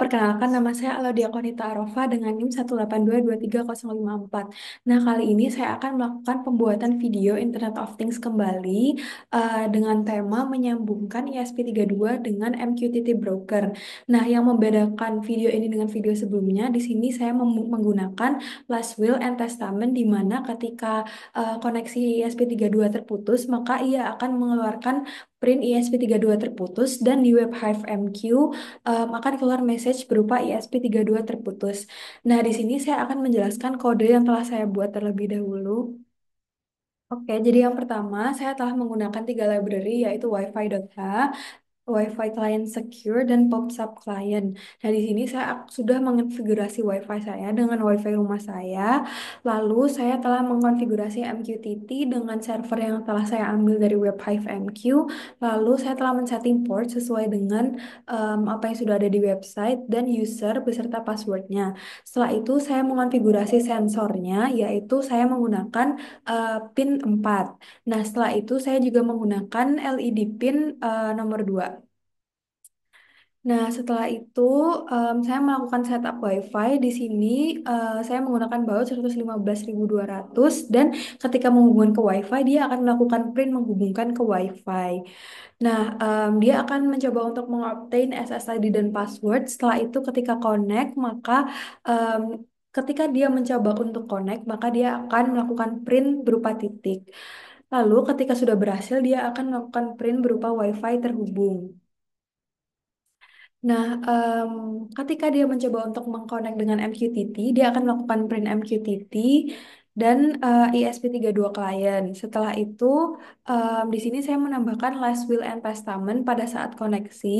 Perkenalkan nama saya Aladia Konita Arofa dengan NIM 182230054. Nah, kali ini saya akan melakukan pembuatan video Internet of Things kembali dengan tema menyambungkan ESP32 dengan MQTT Broker. Nah, yang membedakan video ini dengan video sebelumnya, di sini saya menggunakan last will and testament di mana ketika koneksi ESP32 terputus, maka ia akan mengeluarkan print ESP32 terputus dan di web Hive MQ akan keluar message berupa ESP32 terputus. Nah, di sini saya akan menjelaskan kode yang telah saya buat terlebih dahulu. Oke, jadi yang pertama saya telah menggunakan tiga library yaitu wifi.h, Wi-Fi client secure dan PopSub client. Nah, di sini saya sudah mengonfigurasi Wi-Fi saya dengan Wi-Fi rumah saya. Lalu saya telah mengonfigurasi MQTT dengan server yang telah saya ambil dari web Hive MQ. Lalu saya telah men-setting port sesuai dengan apa yang sudah ada di website dan user beserta passwordnya. Setelah itu saya mengonfigurasi sensornya, yaitu saya menggunakan pin 4. Nah, setelah itu saya juga menggunakan LED pin nomor 2. Nah, setelah itu saya melakukan setup WiFi. Di sini saya menggunakan baut 115.200 dan ketika menghubungkan ke WiFi dia akan melakukan print menghubungkan ke WiFi. Nah, dia akan mencoba untuk mengobtain SSID dan password. Setelah itu ketika connect maka em, ketika dia mencoba untuk connect maka dia akan melakukan print berupa titik. Lalu ketika sudah berhasil dia akan melakukan print berupa WiFi terhubung. Nah, ketika dia mencoba untuk mengkonek dengan MQTT, dia akan melakukan print MQTT dan ESP32 client. Setelah itu, di sini saya menambahkan last will and testament pada saat koneksi.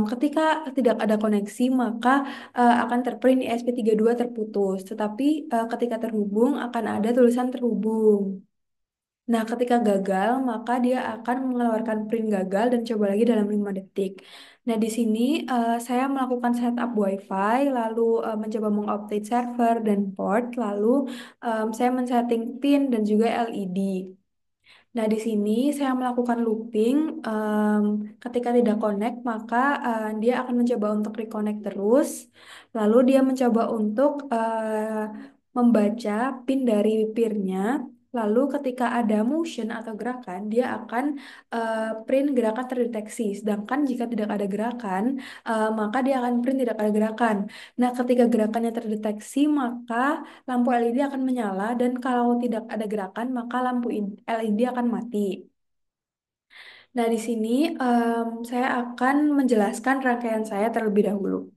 Ketika tidak ada koneksi, maka akan terprint ESP32 terputus. Tetapi ketika terhubung, akan ada tulisan terhubung. Nah, ketika gagal, maka dia akan mengeluarkan print gagal dan coba lagi dalam 5 detik. Nah, di sini saya melakukan setup WiFi, lalu mencoba mengupdate server dan port, lalu saya men-setting pin dan juga LED. Nah, di sini saya melakukan looping. Ketika tidak connect, maka dia akan mencoba untuk reconnect terus. Lalu dia mencoba untuk membaca pin dari peer-nya. Lalu ketika ada motion atau gerakan, dia akan print gerakan terdeteksi. Sedangkan jika tidak ada gerakan, maka dia akan print tidak ada gerakan. Nah, ketika gerakannya terdeteksi, maka lampu LED akan menyala dan kalau tidak ada gerakan maka lampu LED akan mati. Nah, di sini saya akan menjelaskan rangkaian saya terlebih dahulu.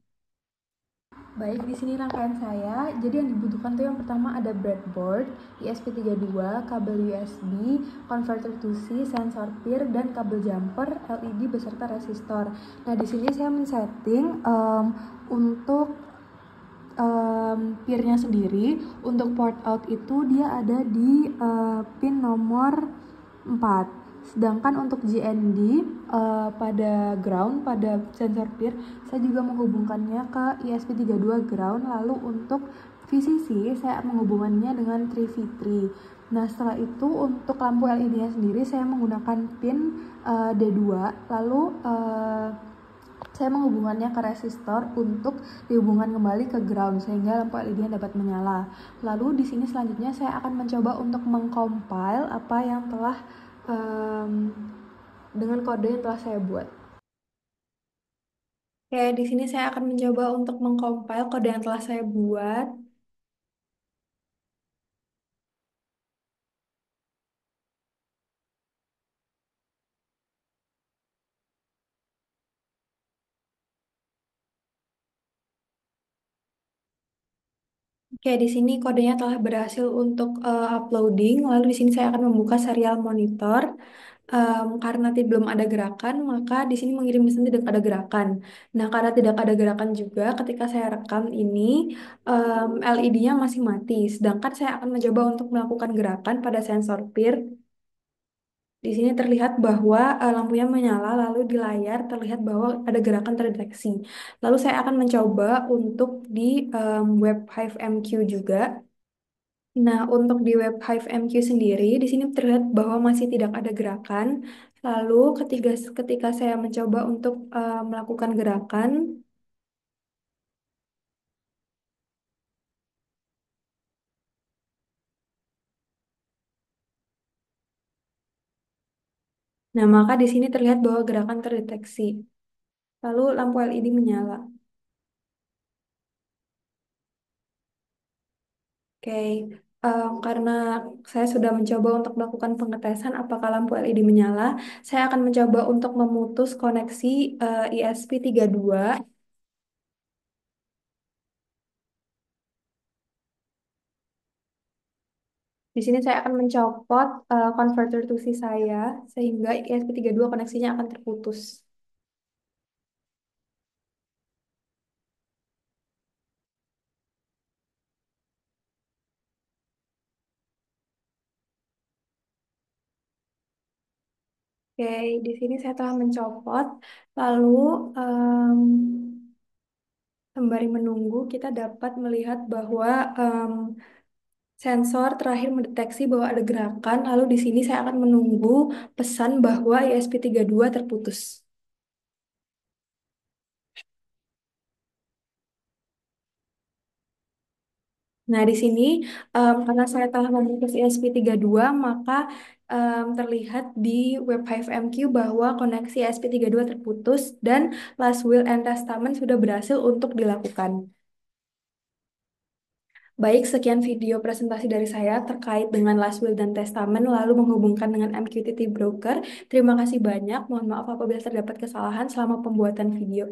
Baik, di sini rangkaian saya. Jadi yang dibutuhkan tuh yang pertama ada breadboard, ESP32, kabel USB, converter to C, sensor peer, dan kabel jumper, LED beserta resistor. Nah, di sini saya men-setting untuk peer-nya sendiri. Untuk port out itu dia ada di pin nomor 4. Sedangkan untuk GND pada ground, pada sensor peer, saya juga menghubungkannya ke ESP32 ground. Lalu untuk VCC saya menghubungkannya dengan 3V3. Nah, setelah itu untuk lampu LED-nya sendiri saya menggunakan pin D2. Lalu saya menghubungkannya ke resistor untuk dihubungkan kembali ke ground sehingga lampu LED-nya dapat menyala. Lalu di sini selanjutnya saya akan mencoba untuk mengcompile apa yang telah dengan kode yang telah saya buat. Oke, di sini saya akan mencoba untuk mengcompile kode yang telah saya buat. Oke, di sini kodenya telah berhasil untuk uploading. Lalu di sini saya akan membuka serial monitor. Karena belum ada gerakan, maka di sini mengirim pesan tidak ada gerakan. Nah, karena tidak ada gerakan juga, ketika saya rekam ini, LED-nya masih mati. Sedangkan saya akan mencoba untuk melakukan gerakan pada sensor peer. Di sini terlihat bahwa lampunya menyala, lalu di layar terlihat bahwa ada gerakan terdeteksi. Lalu saya akan mencoba untuk di web Hive MQ juga. Nah, untuk di web Hive MQ sendiri, di sini terlihat bahwa masih tidak ada gerakan. Lalu ketika saya mencoba untuk melakukan gerakan, Nah, maka di sini terlihat bahwa gerakan terdeteksi. Lalu lampu LED menyala. Oke, karena saya sudah mencoba untuk melakukan pengetesan apakah lampu LED menyala, saya akan mencoba untuk memutus koneksi ISP32. Di sini saya akan mencopot converter to C saya, sehingga ISP32 koneksinya akan terputus. Oke, di sini saya telah mencopot, lalu em, sembari menunggu kita dapat melihat bahwa sensor terakhir mendeteksi bahwa ada gerakan, lalu di sini saya akan menunggu pesan bahwa ISP32 terputus. Nah, di sini karena saya telah memutus ISP32, maka terlihat di web HiveMQ bahwa koneksi ISP32 terputus dan last will and testament sudah berhasil untuk dilakukan. Baik, sekian video presentasi dari saya terkait dengan last will dan testament lalu menghubungkan dengan MQTT broker. Terima kasih banyak. Mohon maaf apabila terdapat kesalahan selama pembuatan video.